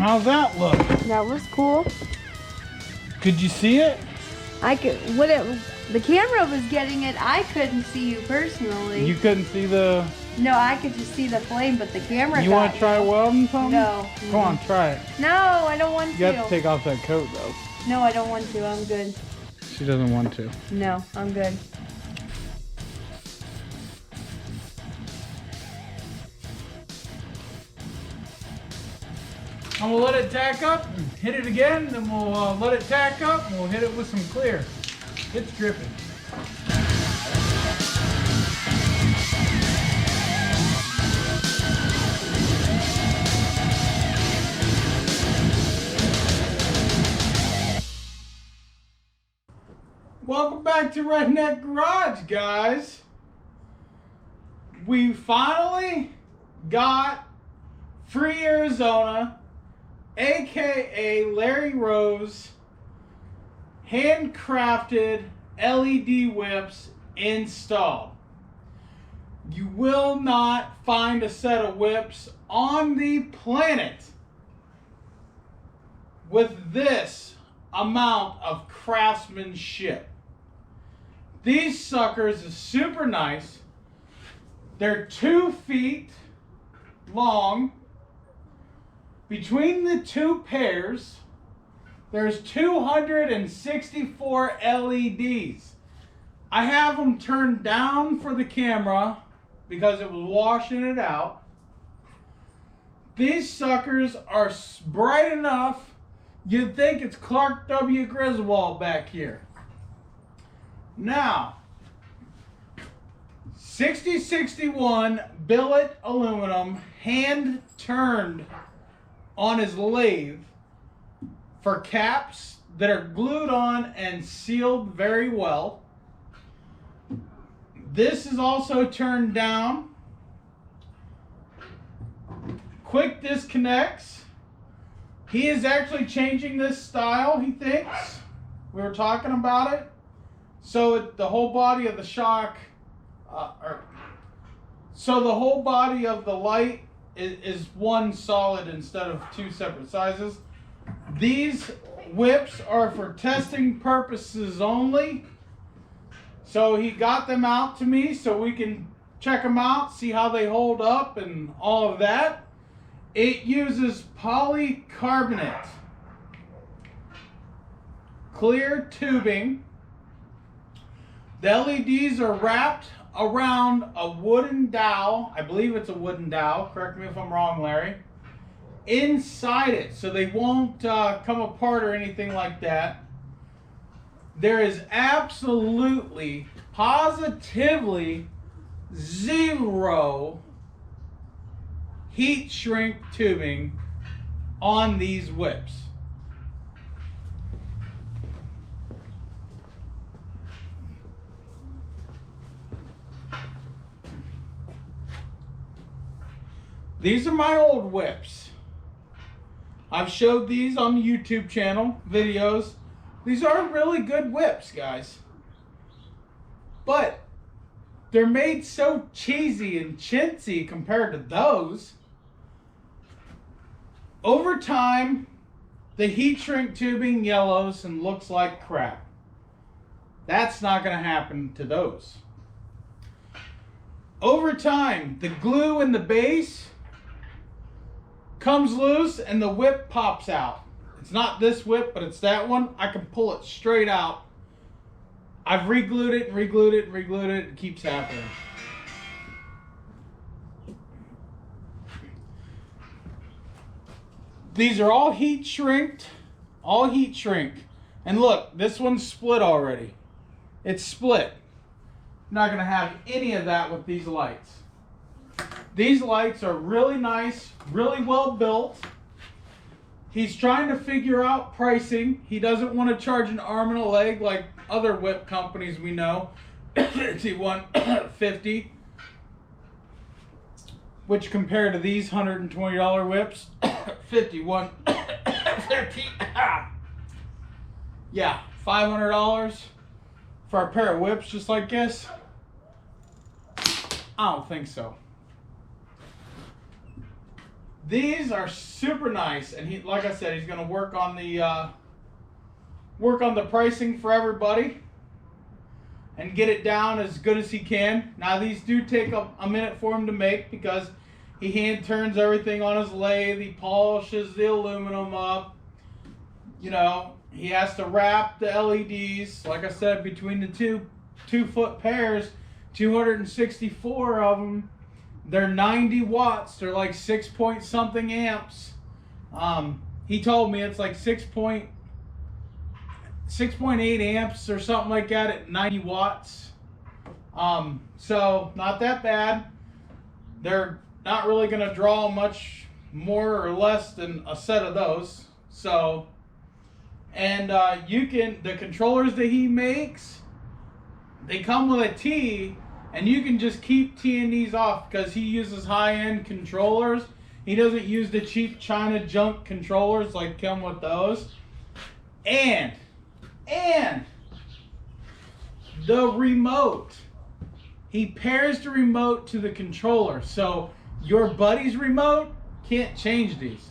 How's that look? That was cool. Could you see it? I could. The camera was getting it. I couldn't see you personally. You couldn't see the... No, I could just see the flame, but the camera. You want to try welding something? No. Come on, try it. No, I don't want to. You have to take off that coat, though. No, I don't want to. I'm good. She doesn't want to. No, I'm good. And we'll let it tack up and hit it again, then we'll let it tack up and we'll hit it with some clear. It's dripping. Welcome back to Redneck Garage, guys. We finally got Free Arizona, aka Larry Rose, handcrafted LED whips installed. You will not find a set of whips on the planet with this amount of craftsmanship. These suckers are super nice. They're 2 feet long. Between the two pairs, there's 264 LEDs. I have them turned down for the camera because it was washing it out. These suckers are bright enough, you'd think it's Clark W. Griswold back here. Now, 6061 billet aluminum, hand turned on his lathe for caps that are glued on and sealed very well. This is also turned down. Quick disconnects. He is actually changing this style, he thinks. We were talking about it. So the whole body of the shock, so the whole body of the light is one solid instead of two separate sizes. These whips are for testing purposes only. So he got them out to me so we can check them out, see how they hold up and all of that. It uses polycarbonate clear tubing. The LEDs are wrapped around a wooden dowel. I believe it's a wooden dowel. Correct me if I'm wrong, Larry. Inside it, so they won't come apart or anything like that. There is absolutely, positively zero heat shrink tubing on these whips. These are my old whips. I've showed these on the YouTube channel, videos. These are really good whips, guys. But they're made so cheesy and chintzy compared to those. Over time, the heat shrink tubing yellows and looks like crap. That's not going to happen to those. Over time, the glue in the base comes loose and the whip pops out. It's not this whip, but it's that one. I can pull it straight out. I've re-glued it and re-glued it and re-glued it. It keeps happening. These are all heat shrinked. All heat shrink. And look, this one's split already. It's split. I'm not going to have any of that with these lights. These lights are really nice, really well built. He's trying to figure out pricing. He doesn't want to charge an arm and a leg like other whip companies we know. He wants $50, which compared to these $120 whips, 51, 50. Yeah, $500 for a pair of whips just like this. I don't think so. These are super nice, and he, like I said, he's going to work on the pricing for everybody and get it down as good as he can. Now these do take a minute for him to make because he hand turns everything on his lathe. He polishes the aluminum up. You know, he has to wrap the LEDs. Like I said, between the two foot pairs, 264 of them. They're 90 watts. They're like 6 point something amps. He told me it's like 6.8 amps or something like that at 90 watts. So not that bad. They're not really going to draw much more or less than a set of those. So, and the controllers that he makes, they come with a T, and you can just keep teeing these off because he uses high-end controllers. He doesn't use the cheap China junk controllers like come with those. And the remote. He pairs the remote to the controller. So your buddy's remote can't change these.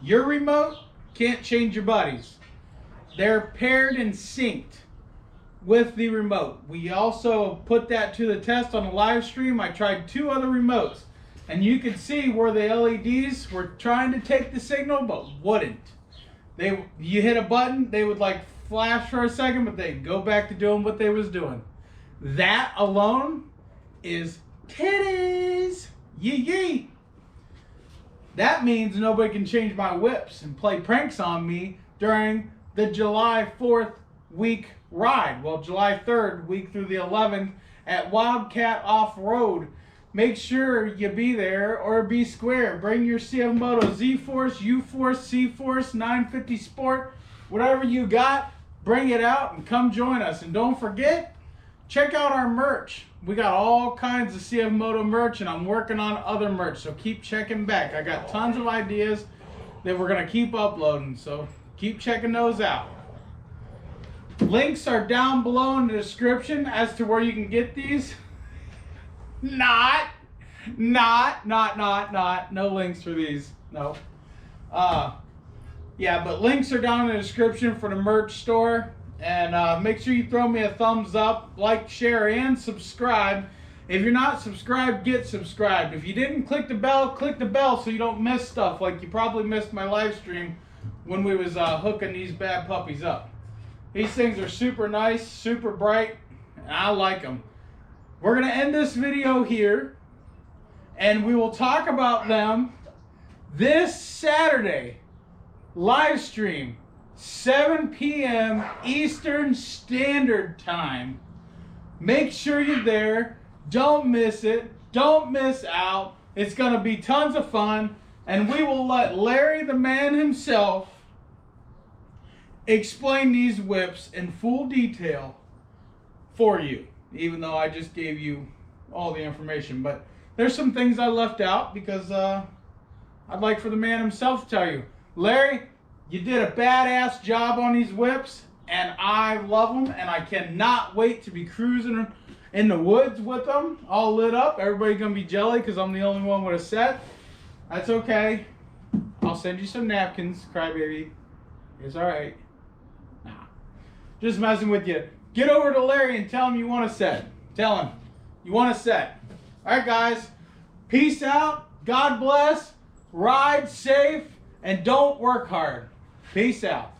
Your remote can't change your buddy's. They're paired and synced with the remote. We also put that to the test on the live stream. I tried 2 other remotes, and you could see where the LEDs were trying to take the signal but wouldn't. You hit a button, they would like flash for a second, but they'd go back to doing what they was doing. That alone is titties. Yee yee. That means nobody can change my whips and play pranks on me during the July 4th week ride. Well, July 3rd week through the 11th at Wildcat Off-Road. Make sure you be there or be square. Bring your CFMOTO ZFORCE, UFORCE, C-Force, 950 Sport, whatever you got, bring it out and come join us. And don't forget, check out our merch. We got all kinds of CFMOTO merch, and I'm working on other merch, so keep checking back. I got tons of ideas that we're going to keep uploading, so keep checking those out. Links are down below in the description as to where you can get these. Not. No links for these. No. Yeah, but links are down in the description for the merch store. And make sure you throw me a thumbs up, like, share, and subscribe. If you're not subscribed, get subscribed. If you didn't click the bell so you don't miss stuff. Like you probably missed my live stream when we was hooking these bad puppies up. These things are super nice, super bright, and I like them. We're going to end this video here, and we will talk about them this Saturday. Live stream, 7 p.m. Eastern Standard Time. Make sure you're there. Don't miss it. Don't miss out. It's going to be tons of fun, and we will let Larry the man himself explain these whips in full detail for you, even though I just gave you all the information. But there's some things I left out because I'd like for the man himself to tell you. Larry, you did a badass job on these whips, and I love them, and I cannot wait to be cruising in the woods with them, all lit up. Everybody's going to be jelly because I'm the only one with a set. That's okay. I'll send you some napkins, crybaby. It's all right. Nah, just messing with you. Get over to Larry and tell him you want a set. Tell him you want a set. All right, guys. Peace out. God bless. Ride safe. And don't work hard. Peace out.